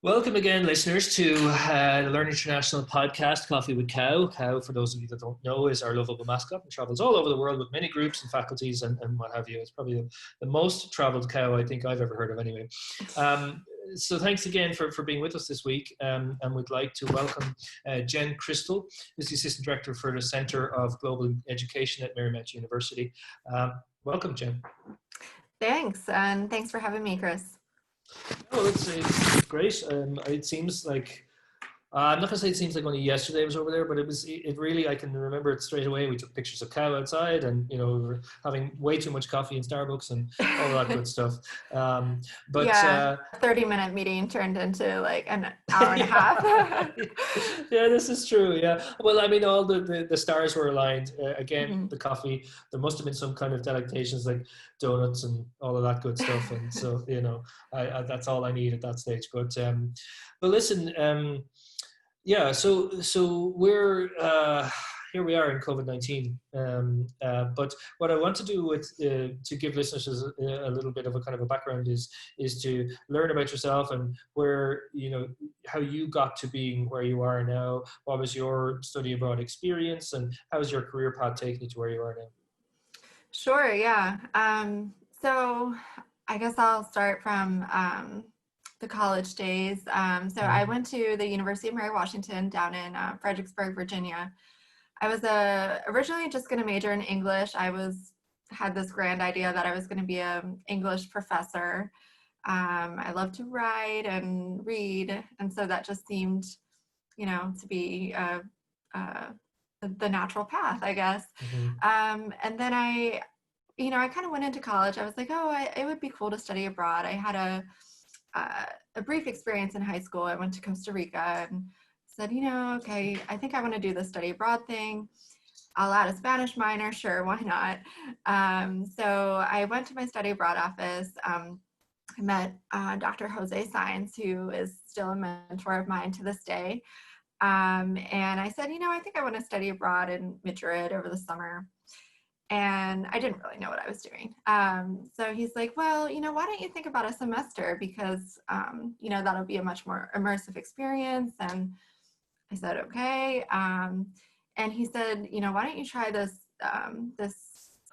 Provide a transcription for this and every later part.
Welcome again, listeners, to the Learn International podcast, Coffee with Cow. Cow, for those of you that don't know, is our lovable mascot and travels all over the world with many groups and faculties and what have you. It's probably the most traveled cow I think I've ever heard of anyway. So thanks again for being with us this week. And we'd like to welcome Jen Crystle, who's the Assistant Director for the Center of Global Education at Marymount University. Welcome, Jen. Thanks, and thanks for having me, Chris. Oh, it's great. It seems like, I'm not going to say it seems like only yesterday I was over there, but it really, I can remember it straight away. We took pictures of cow outside and, we were having way too much coffee in Starbucks and all that good stuff. But yeah, a 30-minute meeting turned into like an hour and a half. Yeah, this is true. Yeah. Well, I mean, all the stars were aligned. Again, the coffee, there must have been some kind of delectations like donuts and all of that good stuff. And so, I that's all I need at that stage. But listen, yeah, so we're here we are in COVID-19, but what I want to do with to give listeners a little bit of a kind of a background is to learn about yourself and where how you got to being where you are now. What was your study abroad experience, and how has your career path taken you to where you are now? Sure, yeah. So I guess I'll start from the college days. So I went to the University of Mary Washington down in Fredericksburg, Virginia. I was originally just going to major in English. Had this grand idea that I was going to be an English professor. I love to write and read, and so that just seemed, to be the natural path, I guess. And then I kind of went into college. I was like, it would be cool to study abroad. I had a brief experience in high school. I went to Costa Rica and said, okay, I think I want to do the study abroad thing. I'll add a Spanish minor, sure, why not? So I went to my study abroad office. I met Dr. Jose Saenz, who is still a mentor of mine to this day. And I said, I think I want to study abroad in Madrid over the summer. And I didn't really know what I was doing. So he's like, well, why don't you think about a semester? Because, that'll be a much more immersive experience. And I said, okay. And he said, why don't you try this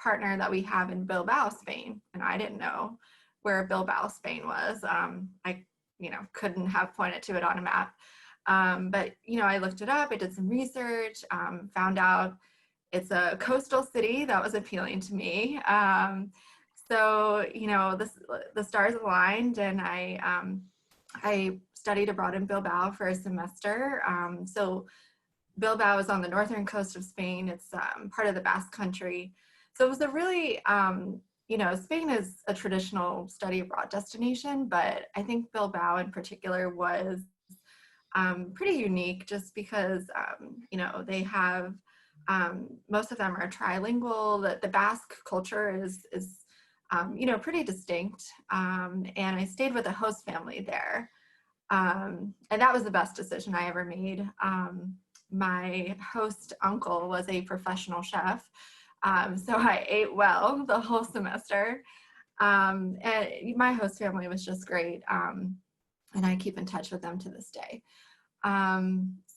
partner that we have in Bilbao, Spain? And I didn't know where Bilbao, Spain was. I couldn't have pointed to it on a map. But, I looked it up. I did some research, found out it's a coastal city that was appealing to me. So, the stars aligned, and I studied abroad in Bilbao for a semester. So Bilbao is on the northern coast of Spain. It's part of the Basque Country. So it was a really, Spain is a traditional study abroad destination, but I think Bilbao in particular was pretty unique just because, they have, most of them are trilingual. The Basque culture is pretty distinct. And I stayed with a host family there. And that was the best decision I ever made. My host uncle was a professional chef. So I ate well the whole semester. And my host family was just great. And I keep in touch with them to this day.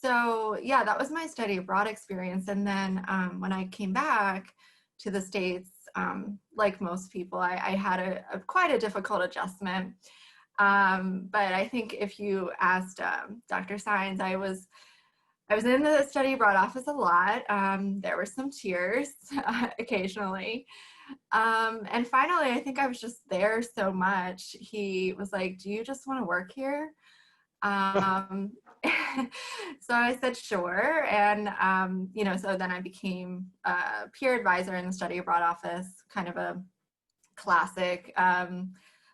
So yeah, that was my study abroad experience. And then when I came back to the States, like most people, I had quite a difficult adjustment. But I think if you asked Dr. Saenz, I was in the study abroad office a lot. There were some tears occasionally. And finally, I think I was just there so much. He was like, do you just want to work here? So I said, sure. And, so then I became a peer advisor in the study abroad office, kind of a classic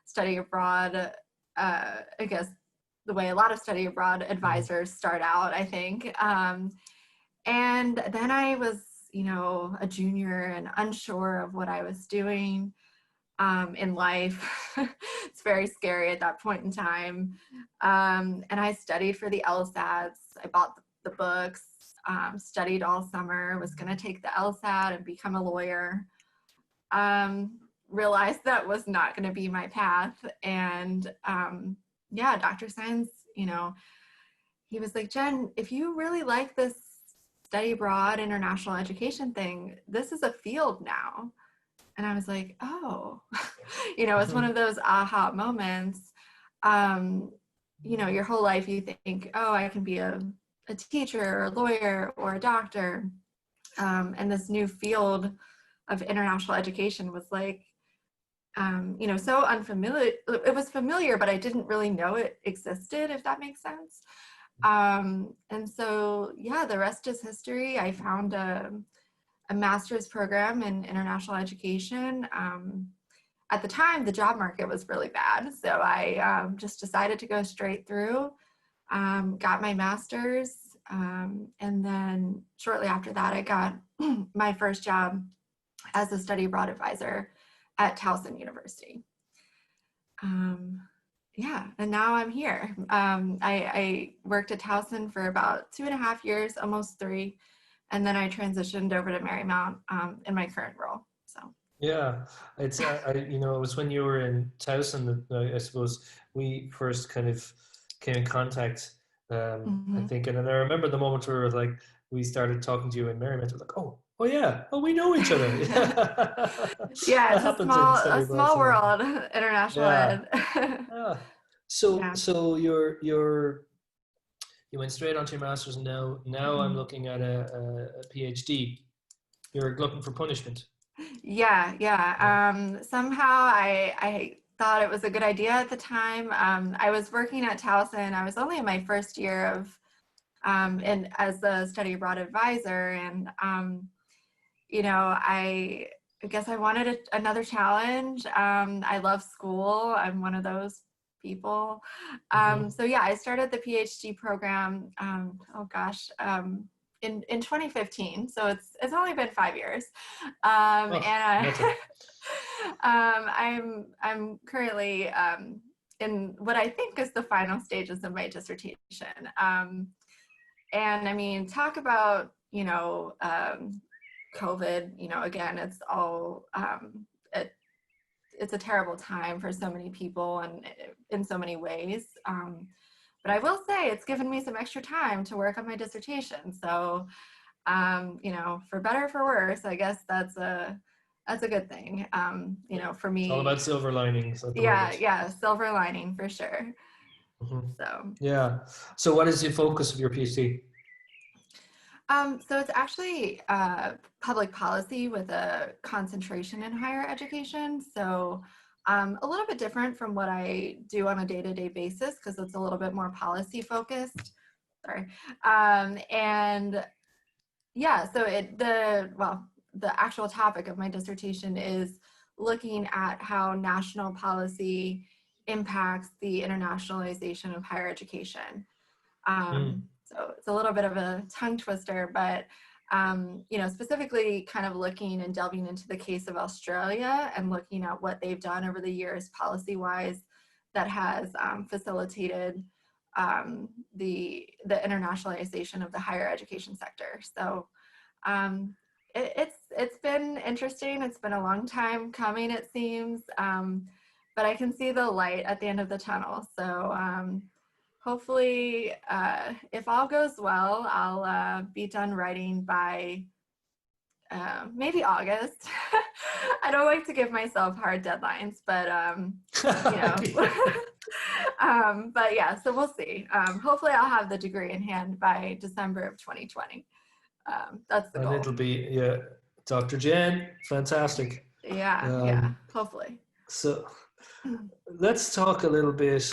study abroad, I guess the way a lot of study abroad advisors start out, I think. And then I was, a junior and unsure of what I was doing in life. It's very scary at that point in time. And I studied for the LSATs. I bought the books, studied all summer, was going to take the LSAT and become a lawyer. Realized that was not going to be my path. And yeah, Dr. Science, you know, he was like, Jen, if you really like this study abroad international education thing, this is a field now. And I was like, oh, you know, it's one of those aha moments. You know, your whole life you think, oh, I can be a teacher or a lawyer or a doctor. And this new field of international education was like, you know, so unfamiliar. It was familiar, but I didn't really know it existed, if that makes sense. And so, yeah, the rest is history. I found a master's program in international education. At the time, the job market was really bad. So I just decided to go straight through, got my master's. And then shortly after that, I got my first job as a study abroad advisor at Towson University. Yeah, and now I'm here. I worked at Towson for about 2.5 years, almost 3. And then I transitioned over to Marymount in my current role. So Yeah, it's you know, it was when you were in Towson that I suppose we first kind of came in contact. I think, and then I remember the moment where we started talking to you in Marymount. It was like, oh yeah, oh we know each other. yeah, That it's happens in a study abroad small so often. world, international Yeah, ed. yeah. So Yeah. you went straight onto your master's, and now I'm looking at a PhD. You're looking for punishment. Yeah, yeah. Yeah. Somehow I thought it was a good idea at the time. I was working at Towson. I was only in my first year of and as a study abroad advisor, and you know, I guess I wanted another challenge. I love school. I'm one of those people. Hmm. So yeah, I started the PhD program. In 2015. So it's only been 5 years, Oh, and nothing. I'm currently in what I think is the final stages of my dissertation. And I mean, talk about, you know, COVID, you know, again, it's all, it's a terrible time for so many people and in so many ways. But I will say it's given me some extra time to work on my dissertation. So, you know, for better or for worse, I guess that's a good thing. You know, for It's all about me, silver linings at the yeah, moment. yeah, silver lining for sure. Hmm. So, Yeah. So, what is the focus of your PhD? so it's actually public policy with a concentration in higher education. So a little bit different from what I do on a day-to-day basis because it's a little bit more policy focused. Sorry. And yeah, so the actual topic of my dissertation is looking at how national policy impacts the internationalization of higher education. Mm. So it's a little bit of a tongue twister, but you know, specifically kind of looking and delving into the case of Australia and looking at what they've done over the years policy-wise that has facilitated the internationalization of the higher education sector. So it's been interesting. It's been a long time coming, it seems, but I can see the light at the end of the tunnel. So hopefully, if all goes well, I'll be done writing by maybe August. I don't like to give myself hard deadlines, but you know, but yeah, so we'll see. Hopefully, I'll have the degree in hand by December of 2020. That's the And goal. it'll be, yeah, Dr. Jen, fantastic. Yeah, yeah, Um, hopefully. so let's talk a little bit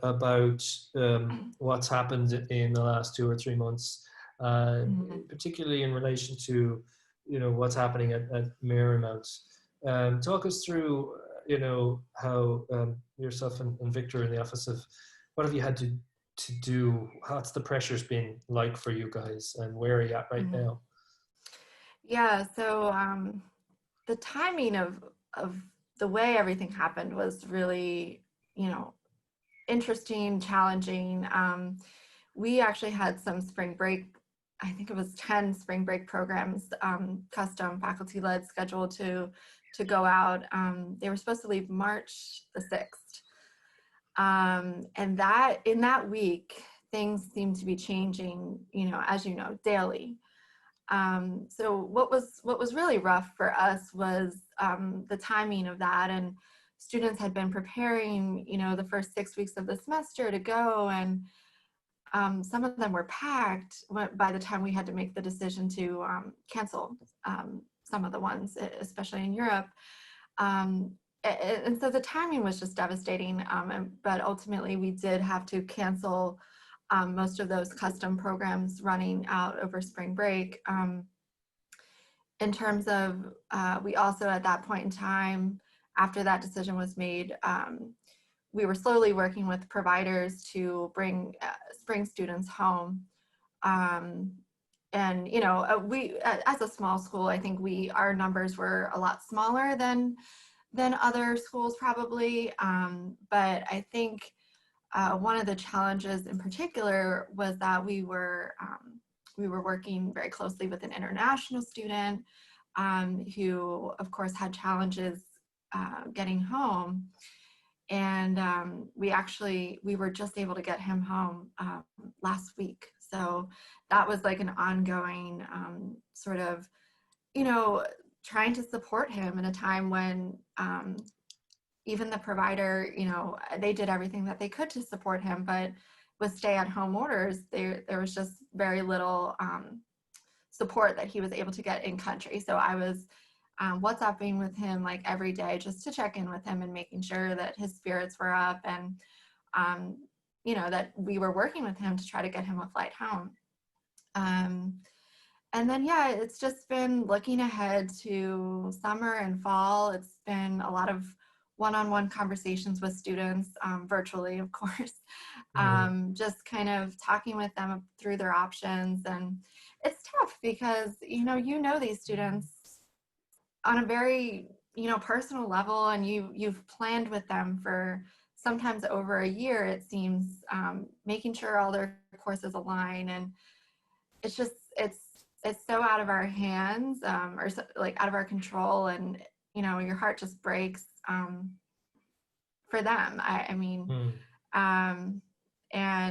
about what's happened in the last 2 or 3 months, particularly in relation to, you know, what's happening at Marymount. Talk us through, you know, how yourself and Victor in the office of what have you had to do? What's the pressures been like for you guys, and where are you at right now? Yeah, so the timing of the way everything happened was really, you know, interesting, challenging. We actually had some spring break, I think it was 10 spring break programs, custom faculty led scheduled to go out. They were supposed to leave March the 6th. And that in that week, things seemed to be changing, as you know, daily. So what was really rough for us was the timing of that, and students had been preparing, the first 6 weeks of the semester to go, and some of them were packed by the time we had to make the decision to cancel some of the ones, especially in Europe. And so the timing was just devastating, but ultimately we did have to cancel most of those custom programs running out over spring break. In terms of, we also at that point in time, after that decision was made, we were slowly working with providers to bring spring students home. And, we, as a small school, I think our numbers were a lot smaller than other schools probably. But I think one of the challenges in particular was that we were working very closely with an international student who, of course, had challenges getting home. And we were just able to get him home last week. So that was like an ongoing sort of, trying to support him in a time when even the provider, they did everything that they could to support him, but with stay-at-home orders, there was just very little support that he was able to get in country. So I was WhatsApping with him like every day just to check in with him and making sure that his spirits were up, and that we were working with him to try to get him a flight home. And then, it's just been looking ahead to summer and fall. It's been a lot of one-on-one conversations with students, virtually, of course, just kind of talking with them through their options. And it's tough because, these students on a very, personal level, and you've planned with them for sometimes over a year, it seems, making sure all their courses align. And it's just, it's so out of our hands, or so, like out of our control, and your heart just breaks for them. I mean, and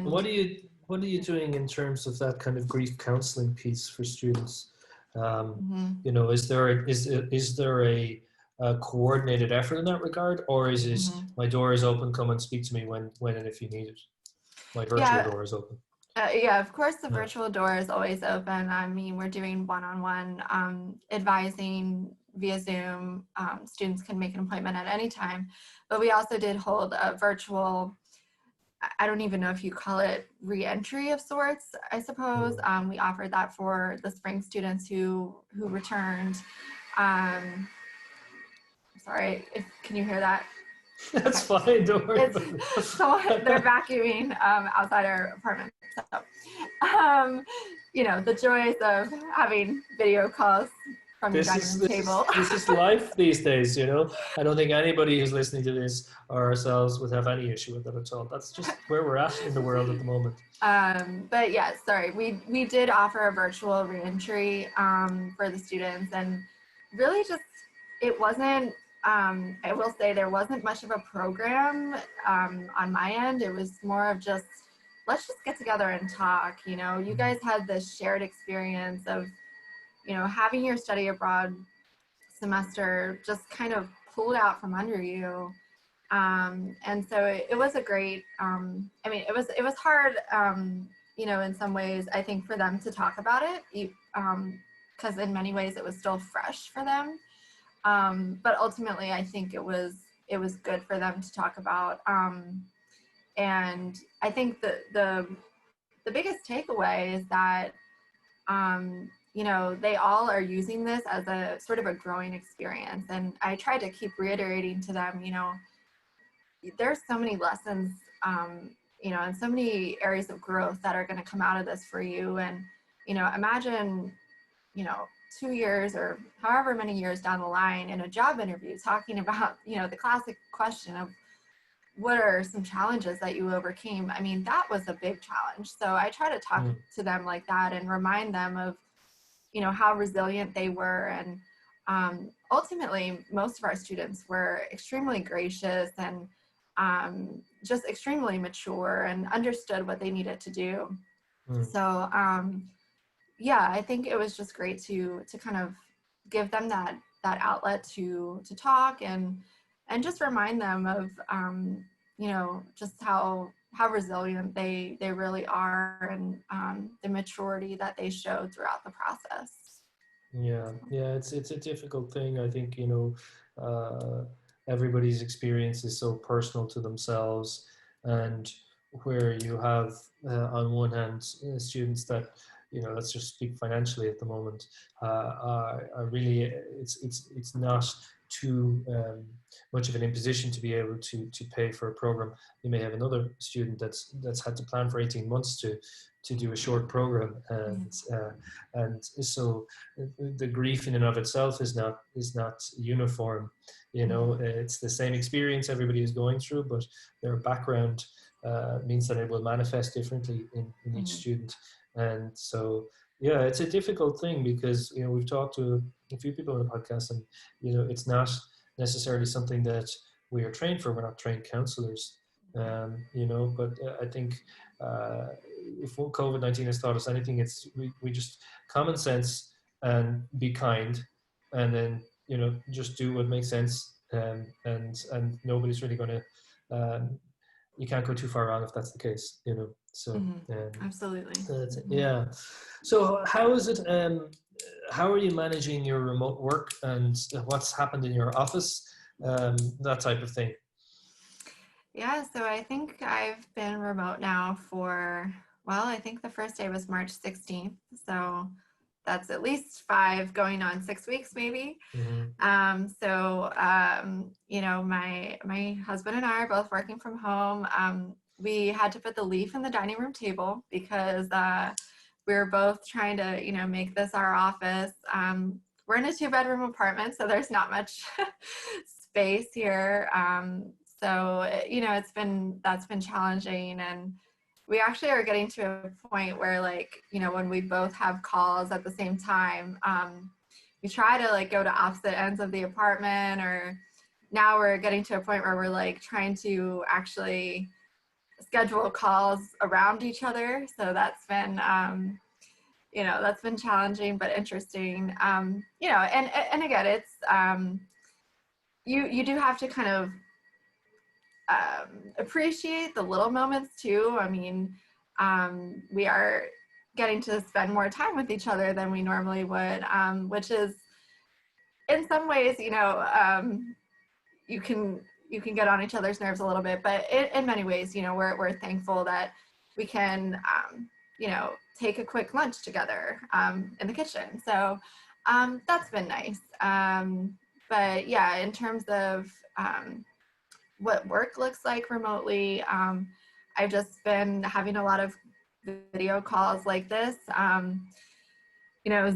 what are you doing in terms of that kind of grief counseling piece for students? Is there a coordinated effort in that regard, or is it my door is open, come and speak to me when and if you need it? My virtual door is open. Of course, the virtual door is always open. I mean, we're doing one-on-one advising via Zoom. Students can make an appointment at any time, but we also did hold a virtual, I don't even know if you call it re-entry of sorts, I suppose. We offered that for the spring students who returned. Sorry, can you hear that? That's fine, don't worry about it. So they're vacuuming outside our apartment. So, the joys of having video calls from your dining room table. This is life these days, I don't think anybody who's listening to this or ourselves would have any issue with it at all. That's just where we're at in the world at the moment. But yeah, sorry, we did offer a virtual reentry for the students, and really just, it wasn't, I will say there wasn't much of a program on my end. It was more of just, let's just get together and talk. You guys had this shared experience of, having your study abroad semester just kind of pulled out from under you. And so it was a great, it was hard, in some ways, I think, for them to talk about it, because in many ways it was still fresh for them. But ultimately, I think it was good for them to talk about. And I think the biggest takeaway is that, they all are using this as a sort of a growing experience. And I try to keep reiterating to them, there's so many lessons, and so many areas of growth that are going to come out of this for you. And, imagine, 2 years or however many years down the line in a job interview talking about, the classic question of what are some challenges that you overcame. I mean, that was a big challenge. So I try to talk to them like that and remind them of, how resilient they were. And ultimately, most of our students were extremely gracious and just extremely mature and understood what they needed to do. So yeah, I think it was just great to kind of give them that outlet to talk and just remind them of just how resilient they really are, and the maturity that they showed throughout the process. Yeah, it's a difficult thing. I think, everybody's experience is so personal to themselves, and where you have, on one hand, students that, let's just speak financially at the moment, are really, it's not too much of an imposition to be able to pay for a program. You may have another student that's had to plan for 18 months to do a short program, and so the grief in and of itself is not uniform. It's the same experience everybody is going through, but their background means that it will manifest differently in each student. And so, yeah, it's a difficult thing, because we've talked to a few people on the podcast, and it's not necessarily something that we are trained for. We're not trained counselors, but I think if COVID-19 has taught us anything, it's we just common sense and be kind, and then just do what makes sense, and nobody's really going to, you can't go too far wrong if that's the case. So Absolutely. yeah. So how is it, how are you managing your remote work, and what's happened in your office, that type of thing? Yeah, so I think I've been remote now for, well, I think the first day was March 16th. So that's at least 5 going on 6 weeks, maybe. My husband and I are both working from home. We had to put the leaf in the dining room table because we were both trying to, make this our office. We're in a 2-bedroom apartment, so there's not much space here. So, that's been challenging. And we actually are getting to a point where, when we both have calls at the same time, we try to go to opposite ends of the apartment, or now we're getting to a point where we're trying to actually schedule calls around each other. So that's been, that's been challenging, but interesting. And again, it's, you do have to kind of appreciate the little moments too. I mean, we are getting to spend more time with each other than we normally would, which is, in some ways, you can get on each other's nerves a little bit, but in many ways, we're thankful that we can, take a quick lunch together in the kitchen. So that's been nice. But yeah, in terms of what work looks like remotely, I've just been having a lot of video calls like this.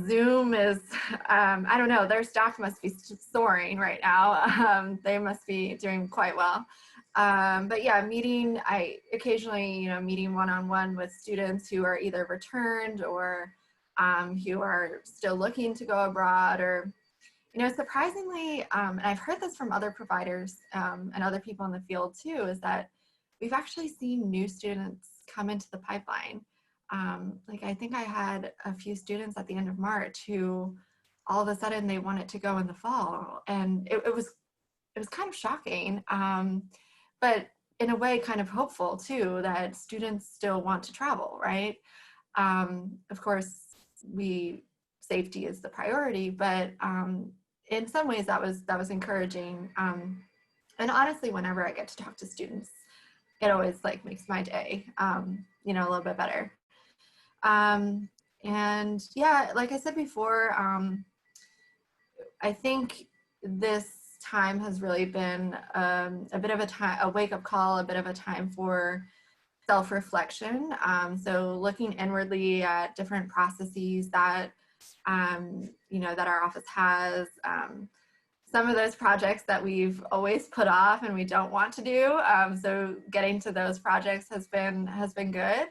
Zoom is, I don't know, their staff must be soaring right now. They must be doing quite well. But yeah, I occasionally, meeting one-on-one with students who are either returned or who are still looking to go abroad, or, surprisingly, and I've heard this from other providers and other people in the field too, is that we've actually seen new students come into the pipeline. I think I had a few students at the end of March who all of a sudden they wanted to go in the fall, and it was kind of shocking, but in a way kind of hopeful too, that students still want to travel, right? Of course, safety is the priority, but in some ways that was encouraging. And honestly, whenever I get to talk to students, it always makes my day, a little bit better. And yeah, like I said before, I think this time has really been a bit of a wake-up call, a bit of a time for self-reflection. So looking inwardly at different processes that, that our office has, some of those projects that we've always put off and we don't want to do. So getting to those projects has been good.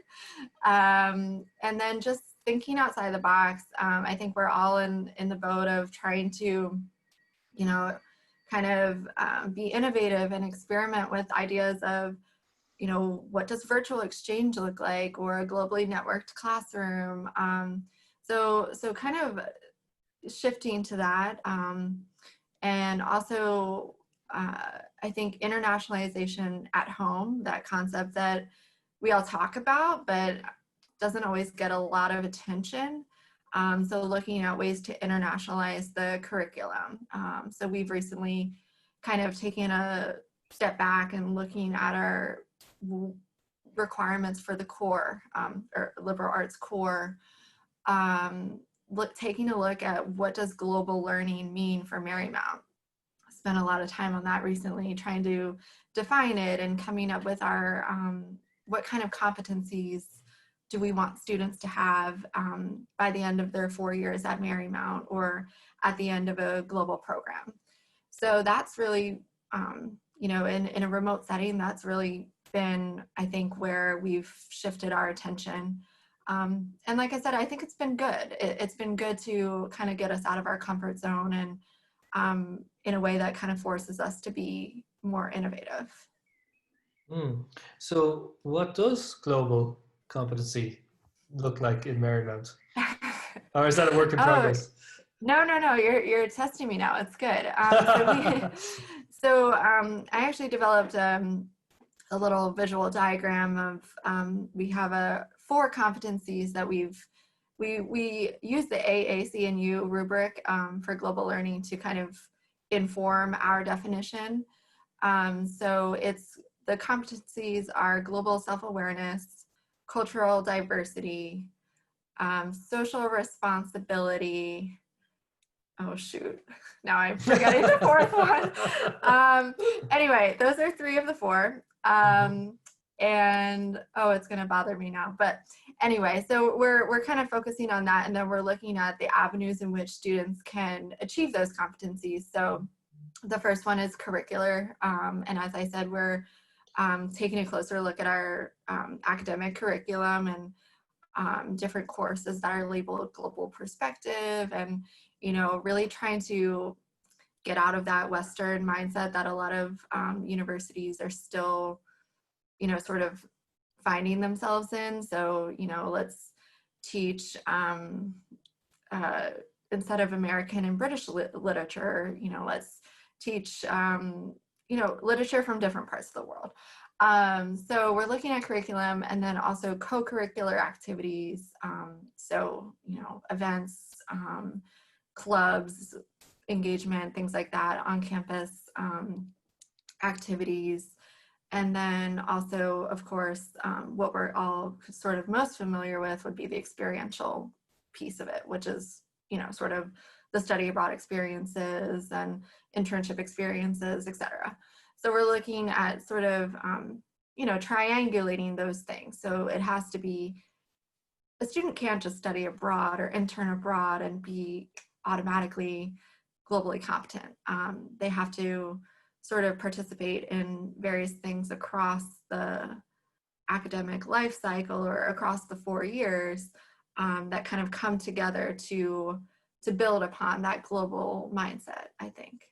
And then just thinking outside the box. I think we're all in the boat of trying to, kind of be innovative and experiment with ideas of, what does virtual exchange look like, or a globally networked classroom. So kind of shifting to that. And also, I think internationalization at home, that concept that we all talk about, but doesn't always get a lot of attention. So looking at ways to internationalize the curriculum. So we've recently kind of taken a step back and looking at our requirements for the core, or liberal arts core, taking a look at what does global learning mean for Marymount. Spent a lot of time on that recently, trying to define it and coming up with our what kind of competencies do we want students to have by the end of their 4 years at Marymount, or at the end of a global program. So that's really, in a remote setting, that's really been, I think, where we've shifted our attention. And like I said, I think it's been good. It's been good to kind of get us out of our comfort zone, and in a way that kind of forces us to be more innovative. So what does global competency look like in Marymount? Or is that a work in progress? No, you're testing me now. It's good. I actually developed a little visual diagram of, we have 4 competencies that we use the AAC&U rubric for global learning to kind of inform our definition. So the competencies are global self-awareness, cultural diversity, social responsibility. Oh shoot, now I'm forgetting the 4th one. Anyway, those are 3 of the 4. And it's gonna bother me now. But anyway, so we're kind of focusing on that, and then we're looking at the avenues in which students can achieve those competencies. So the first one is curricular, and as I said, we're taking a closer look at our academic curriculum and different courses that are labeled global perspective, and really trying to get out of that Western mindset that a lot of universities are still sort of finding themselves in. So let's teach instead of American and British literature, let's teach literature from different parts of the world. So we're looking at curriculum, and then also co-curricular activities. So, events, clubs, engagement, things like that, on campus activities. And then also, of course, what we're all sort of most familiar with would be the experiential piece of it, which is, sort of the study abroad experiences and internship experiences, etc. So we're looking at sort of, triangulating those things. So it has to be, a student can't just study abroad or intern abroad and be automatically globally competent. They have to sort of participate in various things across the academic life cycle, or across the 4 years, that kind of come together to build upon that global mindset, I think.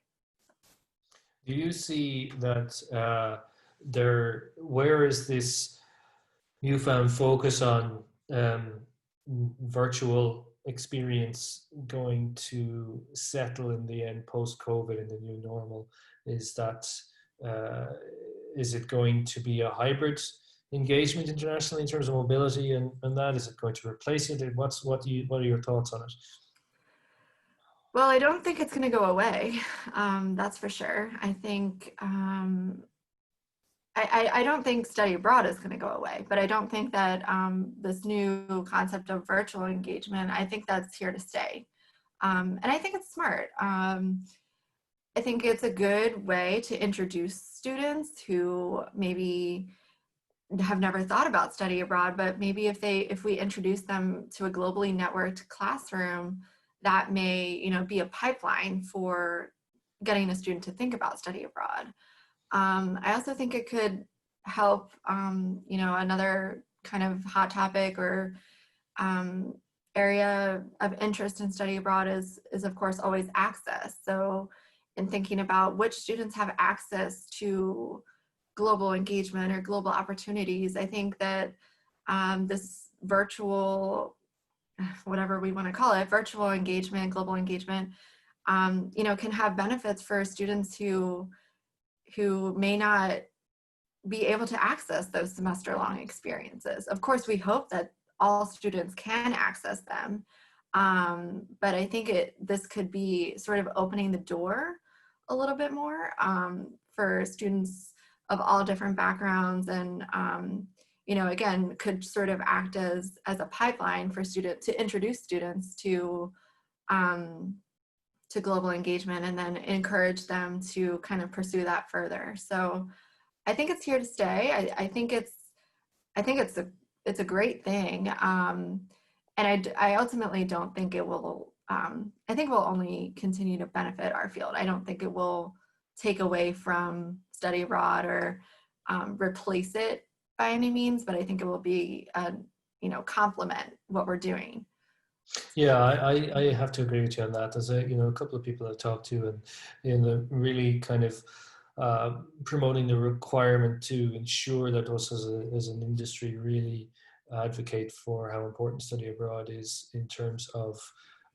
Do you see that where is this newfound focus on virtual experience going to settle in the end post-COVID in the new normal? Is it going to be a hybrid engagement internationally in terms of mobility and that? Is it going to replace it? What are your thoughts on it? Well, I don't think it's going to go away. That's for sure. I think I don't think study abroad is going to go away, but I don't think that this new concept of virtual engagement, I think that's here to stay. And I think it's smart. I think it's a good way to introduce students who maybe have never thought about study abroad, but maybe if we introduce them to a globally networked classroom, that may be a pipeline for getting a student to think about study abroad. I also think it could help, another kind of hot topic or area of interest in study abroad is of course always access. So in thinking about which students have access to global engagement or global opportunities. I think that this virtual, whatever we want to call it, virtual engagement, global engagement, can have benefits for students who may not be able to access those semester-long experiences. Of course, we hope that all students can access them, but I think this could be sort of opening the door a little bit more for students of all different backgrounds, and again, could sort of act as a pipeline for students to introduce students to global engagement, and then encourage them to kind of pursue that further. So I think it's here to stay. I think it's a great thing, and I ultimately don't think it will. I think it will only continue to benefit our field. I don't think it will take away from study abroad or replace it by any means, but I think it will be complement what we're doing. Yeah, I have to agree with you on that. There's a couple of people I've talked to, and really kind of promoting the requirement to ensure that us as an industry really advocate for how important study abroad is in terms of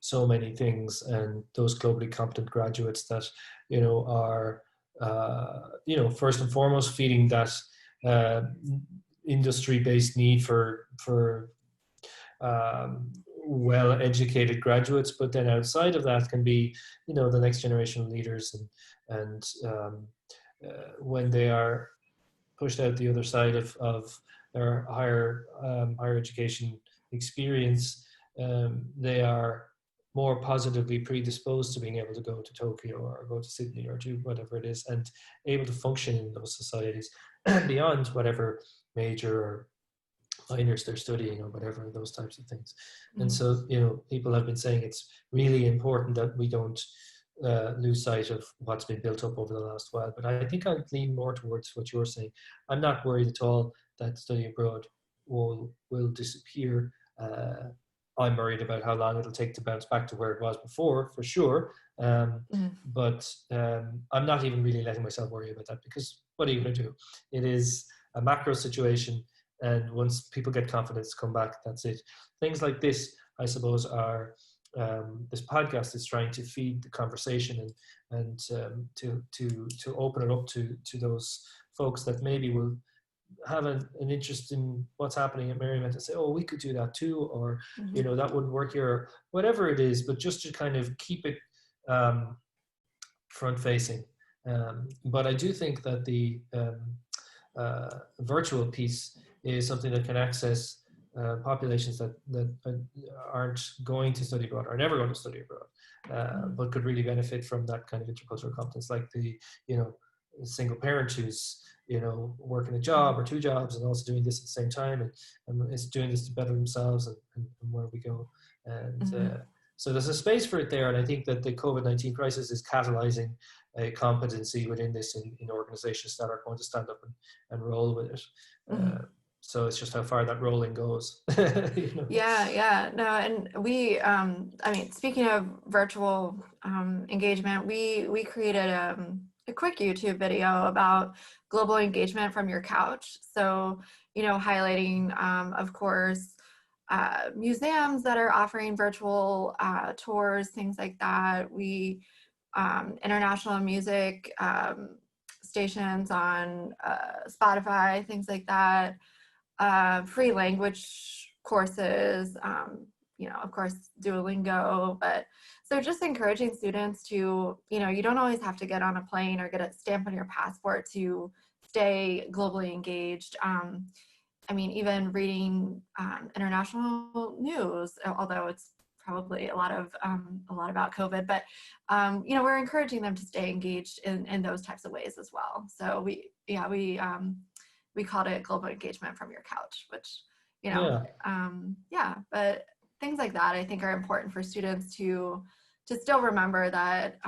so many things, and those globally competent graduates that are first and foremost feeding that uh, industry-based need for um, well-educated graduates, but then outside of that can be, the next generation leaders, and when they are pushed out the other side of their higher education experience, they are more positively predisposed to being able to go to Tokyo or go to Sydney or do whatever it is, and able to function in those societies beyond whatever major or minors they're studying or whatever, those types of things. And so, people have been saying it's really important that we don't lose sight of what's been built up over the last while. But I think I'd lean more towards what you're saying. I'm not worried at all that study abroad will disappear. I'm worried about how long it'll take to bounce back to where it was before, for sure. But I'm not even really letting myself worry about that, because what are you going to do? It is a macro situation. And once people get confidence to come back, that's it. Things like this, I suppose, are this podcast is trying to feed the conversation and to open it up to those folks that maybe will have an interest in what's happening at Marymount and say, oh, we could do that too, or that wouldn't work here, or whatever it is, but just to kind of keep it front facing. But I do think that the virtual piece is something that can access populations that aren't going to study abroad, or never going to study abroad, but could really benefit from that kind of intercultural competence, like the single parent who's working a job or two jobs and also doing this at the same time, and is doing this to better themselves and where we go. And so there's a space for it there, and I think that the COVID-19 crisis is catalyzing a competency within this in organizations that are going to stand up and roll with it. So it's just how far that rolling goes. Yeah. No, and we, speaking of virtual engagement, we created a quick YouTube video about global engagement from your couch. So, highlighting, of course, museums that are offering virtual tours, things like that. We international music stations on Spotify, things like that. Free language courses, of course, Duolingo. But so just encouraging students to, you don't always have to get on a plane or get a stamp on your passport to stay globally engaged. Even reading international news, although it's probably a lot about COVID, but we're encouraging them to stay engaged in those types of ways as well. So we called it global engagement from your couch, which but things like that I think are important for students to still remember that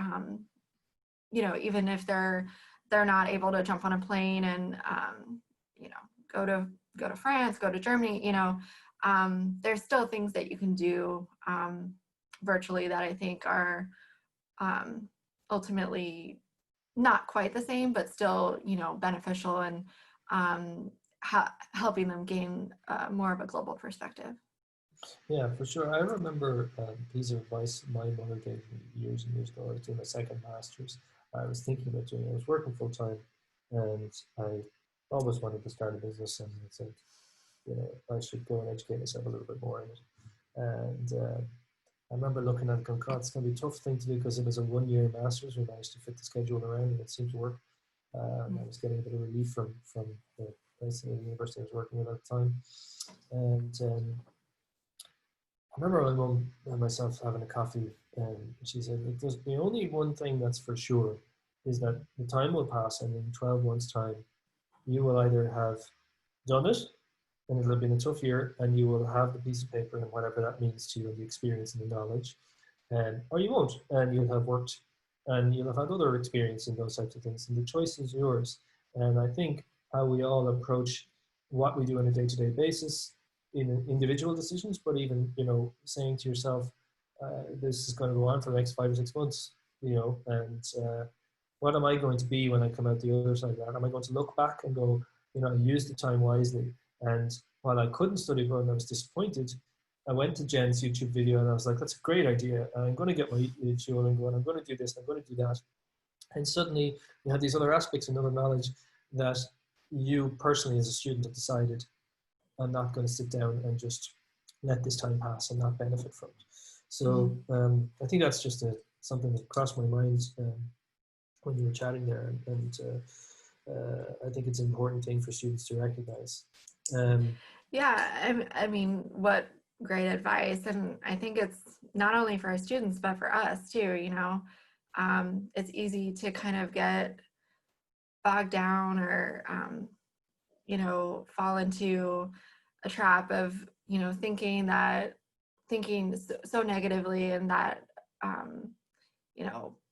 even if they're not able to jump on a plane and go to France, go to Germany, there's still things that you can do virtually that I think are ultimately not quite the same, but still, beneficial, and helping them gain more of a global perspective. Yeah, for sure. I remember a piece of advice my mother gave me years and years ago. I was doing my second master's. I was thinking about doing it. I was working full time, and I always wanted to start a business. And I said, I should go and educate myself a little bit more in it. And I remember looking at it going, God, it's going to be a tough thing to do because it was a 1 year master's. We managed to fit the schedule around, and it seemed to work. I was getting a bit of relief from the place at the university I was working with at the time. And I remember my mum and myself having a coffee, and she said, "Look, there's the only one thing that's for sure is that the time will pass, and in 12 months' time, you will either have done it, and it'll have been a tough year, and you will have the piece of paper and whatever that means to you, and the experience and the knowledge, and or you won't, and you'll have worked, and you'll have had other experience in those types of things, and the choice is yours." And I think how we all approach what we do on a day-to-day basis in individual decisions, but even saying to yourself, this is going to go on for the next 5 or 6 months, and what am I going to be when I come out the other side of that? Am I going to look back and go, I used the time wisely, and while I couldn't study abroad and I was disappointed, I went to Jen's YouTube video and I was like, that's a great idea. I'm going to get my YouTube and going, I'm going to do this, I'm going to do that. And suddenly you have these other aspects and other knowledge that you personally as a student have decided, I'm not going to sit down and just let this time pass and not benefit from it. So I think that's just something that crossed my mind when you were chatting there, and I think it's an important thing for students to recognize. Yeah, I mean, what great advice. And I think it's not only for our students, but for us too, it's easy to kind of get bogged down or, fall into a trap of, thinking so negatively, and that,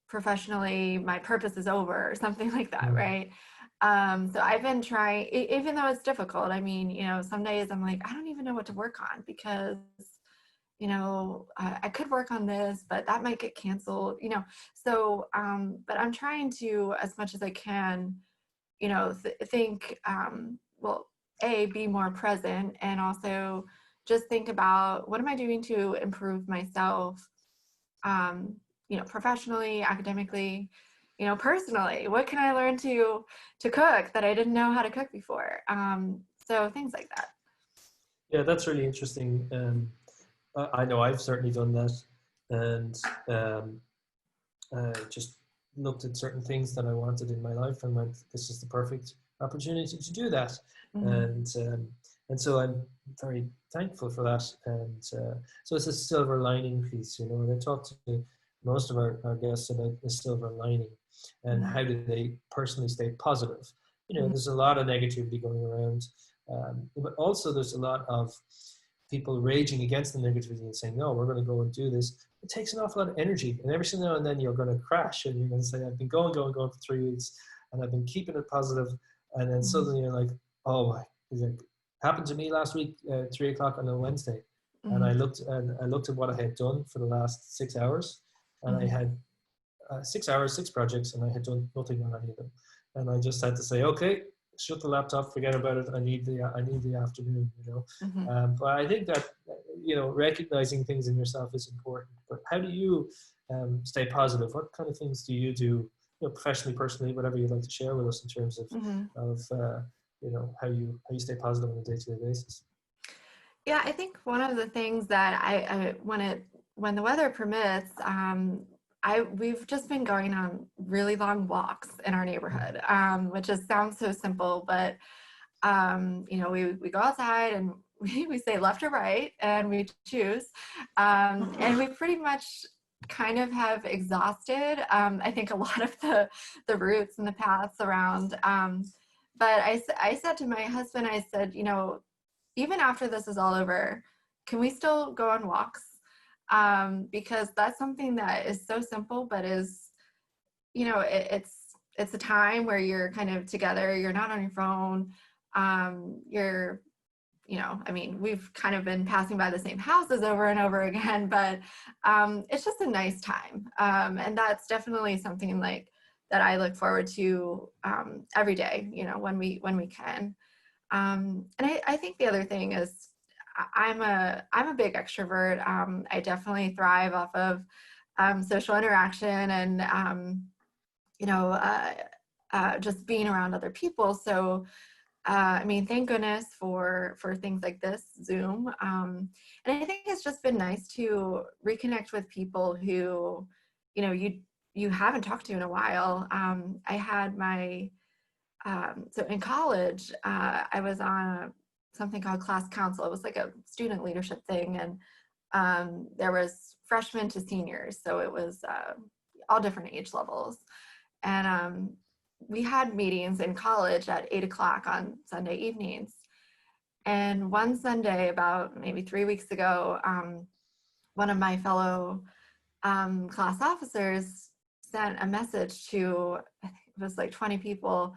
professionally my purpose is over or something like that, right? So I've been trying, even though it's difficult. I mean, some days I'm like, I don't even know what to work on because, I could work on this, but that might get canceled, So, but I'm trying to, as much as I can, think, well, be more present, and also just think about what am I doing to improve myself, professionally, academically, personally. What can I learn to cook that I didn't know how to cook before? So things like that. Yeah, that's really interesting. I know I've certainly done that, and just looked at certain things that I wanted in my life and went, this is the perfect opportunity to do that. And so I'm very thankful for that. And so it's a silver lining piece, and I talked to most of our guests about the silver lining and how do they personally stay positive. There's a lot of negativity going around, but also there's a lot of people raging against the negativity and saying, no, we're going to go and do this. It takes an awful lot of energy, and every single now and then you're going to crash, and you're going to say, I've been going for 3 weeks, and I've been keeping it positive, and then suddenly you're like, oh, it happened to me last week, 3 o'clock on a Wednesday, and I looked at what I had done for the last 6 hours, and I had 6 hours, 6 projects, and I had done nothing on any of them, and I just had to say, okay, shut the laptop, forget about it. I need the afternoon, But I think that recognizing things in yourself is important. But how do you stay positive? What kind of things do you do, professionally, personally, whatever you'd like to share with us in terms of how you stay positive on a day-to-day basis? Yeah, I think one of the things that I when the weather permits, we've just been going on really long walks in our neighborhood, which just sounds so simple, but we go outside and we say left or right, and we choose, and we pretty much kind of have exhausted, I think, a lot of the routes and the paths around. But I said to my husband, I said, even after this is all over, can we still go on walks? Because that's something that is so simple, but is, it's a time where you're kind of together. You're not on your phone. You're I mean, we've kind of been passing by the same houses over and over again, but it's just a nice time. And that's definitely something like that I look forward to every day, when we can. And I think the other thing is I'm a big extrovert. I definitely thrive off of social interaction and, just being around other people. So, I mean, thank goodness for things like this, Zoom. And I think it's just been nice to reconnect with people who, you haven't talked to in a while. I had so in college, I was on something called class council. It was like a student leadership thing. And there was freshmen to seniors. So it was all different age levels. And we had meetings in college at 8 o'clock on Sunday evenings. And one Sunday, about maybe 3 weeks ago, one of my fellow class officers sent a message to, I think it was like 20 people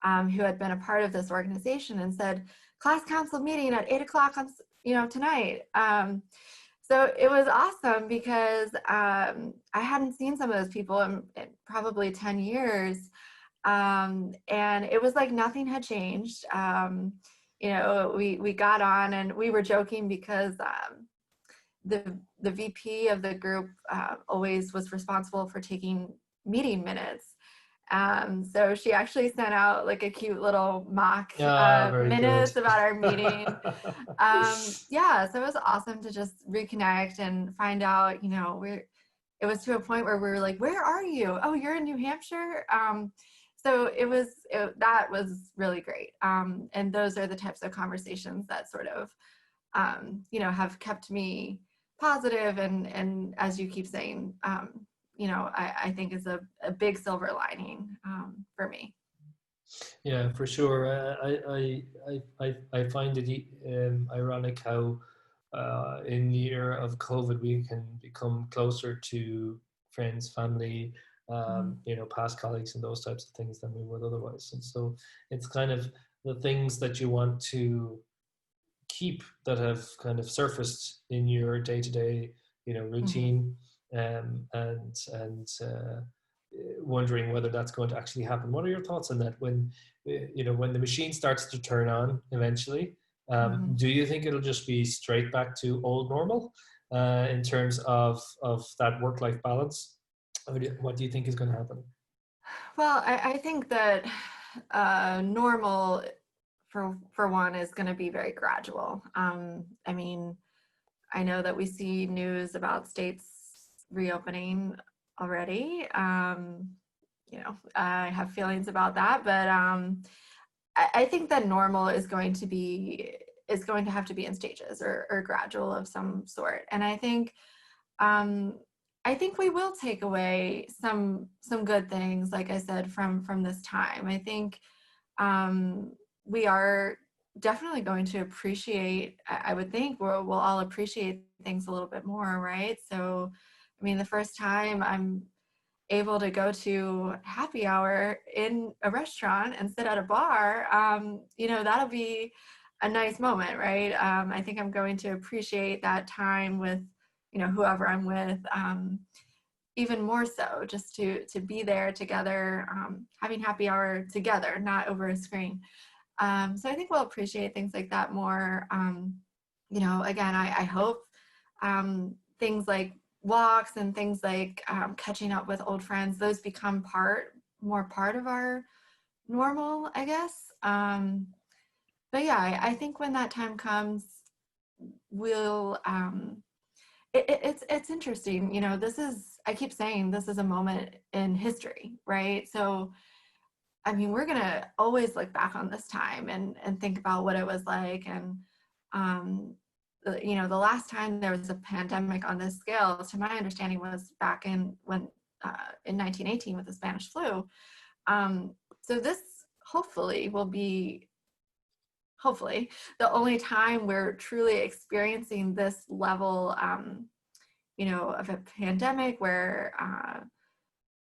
who had been a part of this organization, and said, class council meeting at 8 o'clock on, tonight. So it was awesome because I hadn't seen some of those people in probably 10 years. And it was like nothing had changed. We got on and we were joking because the VP of the group always was responsible for taking meeting minutes. So she actually sent out like a cute little mock minutes about our meeting. So it was awesome to just reconnect and find out, it was to a point where we were like, where are you? Oh, you're in New Hampshire? So that was really great. And those are the types of conversations that sort of, have kept me positive. And as you keep saying, I think is a big silver lining for me. Yeah, for sure. I find it ironic how in the era of COVID we can become closer to friends, family, past colleagues, and those types of things than we would otherwise. And so it's kind of the things that you want to keep that have kind of surfaced in your day-to-day, routine, and wondering whether that's going to actually happen. What are your thoughts on that? When when the machine starts to turn on eventually, do you think it'll just be straight back to old normal in terms of that work-life balance? What do you think is going to happen? Well, I think that normal, for one, is going to be very gradual. I mean, I know that we see news about states reopening already. I have feelings about that, but I think that normal is going to have to be in stages or gradual of some sort. And I think we will take away some good things, like I said, from this time. I think we are definitely going to appreciate, I would think we'll all appreciate things a little bit more, right? So, I mean, the first time I'm able to go to happy hour in a restaurant and sit at a bar, that'll be a nice moment, right? I think I'm going to appreciate that time with, whoever I'm with, even more so, just to be there together, having happy hour together, not over a screen. So I think we'll appreciate things like that more. Again, I hope things like walks and things like catching up with old friends, those become more part of our normal, I guess. But yeah, I think when that time comes, we'll, it's interesting, I keep saying this is a moment in history, right? So, I mean, we're gonna always look back on this time and think about what it was like. And, the last time there was a pandemic on this scale, to my understanding, was back in 1918 with the Spanish flu. So this hopefully will be, the only time we're truly experiencing this level, of a pandemic where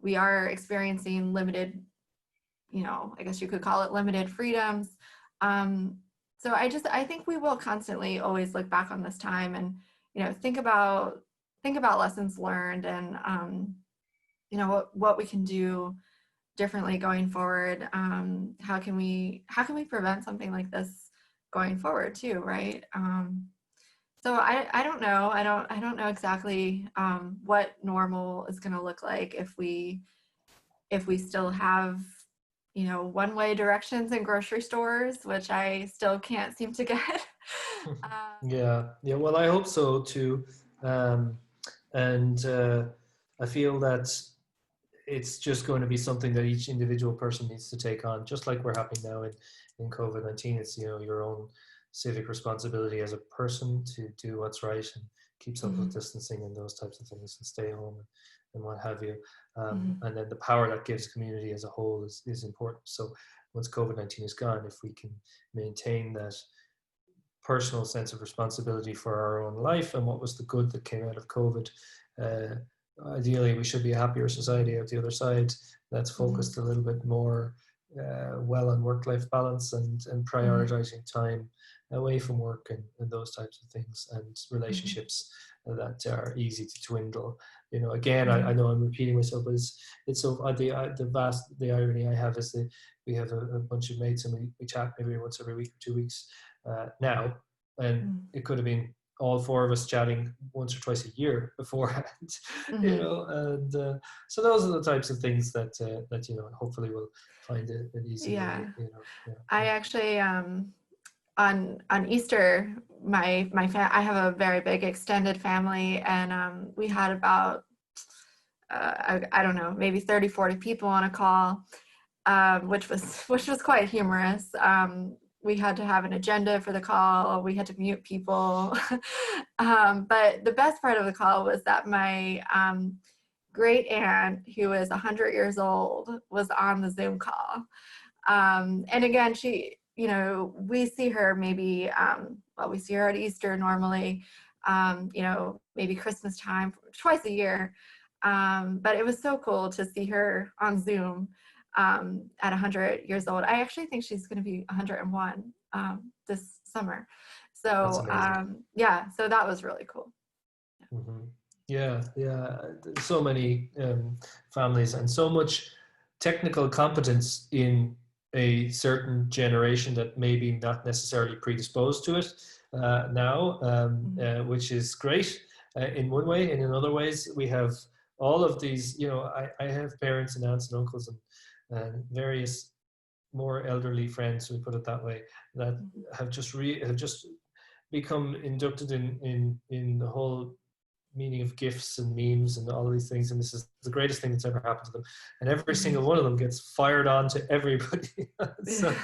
we are experiencing limited, I guess you could call it limited freedoms. So I think we will constantly always look back on this time and, think about lessons learned and, what we can do differently going forward. How can we prevent something like this going forward too, right? So I don't know. I don't know exactly what normal is going to look like if we still have, one-way directions in grocery stores, which I still can't seem to get. Yeah. Well, I hope so too. And I feel that it's just going to be something that each individual person needs to take on, just like we're having now in COVID-19. It's, your own civic responsibility as a person to do what's right and keep social distancing and those types of things and stay home and what have you. And then the power that gives community as a whole is important. So once COVID-19 is gone, if we can maintain that personal sense of responsibility for our own life and what was the good that came out of COVID, ideally we should be a happier society out the other side that's focused a little bit more well on work-life balance and prioritizing time away from work and those types of things, and relationships that are easy to dwindle. Again, I know I'm repeating myself, but it's so the irony I have is that we have a bunch of mates and we chat maybe once every week or 2 weeks now, and it could have been all four of us chatting once or twice a year beforehand, and so those are the types of things that hopefully we'll find an easy way. I actually on Easter, I have a very big extended family, and we had about I don't know, maybe 30-40 people on a call, which was quite humorous. We had to have an agenda for the call. We had to mute people. But the best part of the call was that my great aunt, who is 100 years old, was on the Zoom call. And again, she, we see her maybe, we see her at Easter normally, maybe Christmas time, twice a year. But it was so cool to see her on Zoom at 100 years old. I actually think she's going to be 101 this summer. So so that was really cool. Yeah, so many families and so much technical competence in a certain generation that maybe not necessarily predisposed to it now, which is great in one way. And in other ways, we have all of these, I have parents and aunts and uncles and various more elderly friends, we put it that way, that have just become inducted in the whole meaning of gifts and memes and all of these things, and this is the greatest thing that's ever happened to them, and every single one of them gets fired on to everybody. So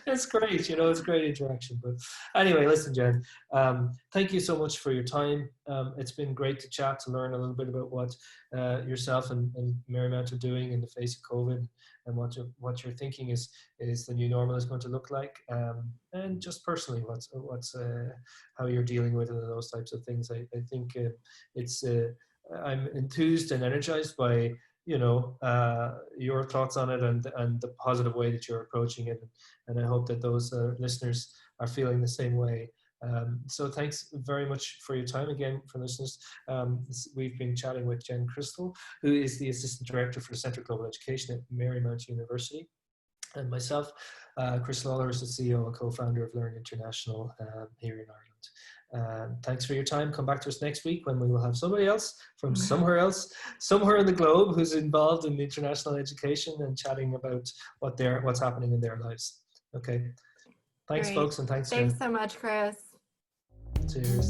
it's great, it's a great interaction. But anyway, listen, Jen, thank you so much for your time. It's been great to chat, to learn a little bit about what yourself and Marymount are doing in the face of COVID, and what you're thinking is the new normal is going to look like, and just personally what's how you're dealing with it and those types of things. I think it's I'm enthused and energized by your thoughts on it and the positive way that you're approaching it, and I hope that those listeners are feeling the same way. So thanks very much for your time again, for listeners. We've been chatting with Jen Crystle, who is the Assistant Director for the Centre of Global Education at Marymount University, and myself, Chris Lawler, is the CEO and co-founder of Learn International here in Ireland. Thanks for your time. Come back to us next week when we will have somebody else from somewhere in the globe who's involved in international education and chatting about what's happening in their lives. Okay. Thanks, folks, and thanks, Jen. Thanks so much, Chris. Cheers.